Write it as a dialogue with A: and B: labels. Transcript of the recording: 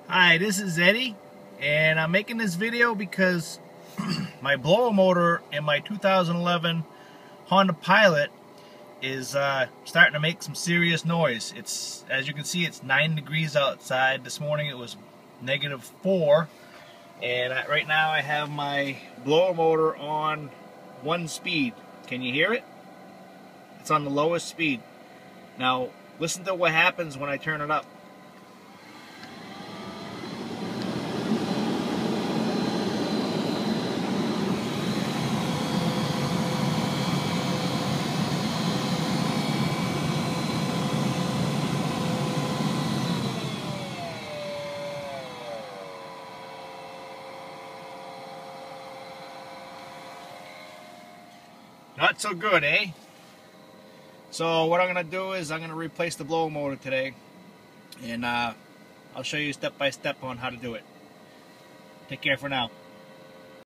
A: Hi, this is Eddie, and I'm making this video because my blower motor in my 2011 Honda Pilot is starting to make some serious noise. It's, as you can see, it's 9 degrees outside. This morning it was -4, and right now I have my blower motor on 1 speed. Can you hear it? It's on the lowest speed. Now listen to what happens when I turn it up. Not so good, eh? So what I'm going to do is I'm going to replace the blower motor today, and I'll show you step by step on how to do it. Take care for now.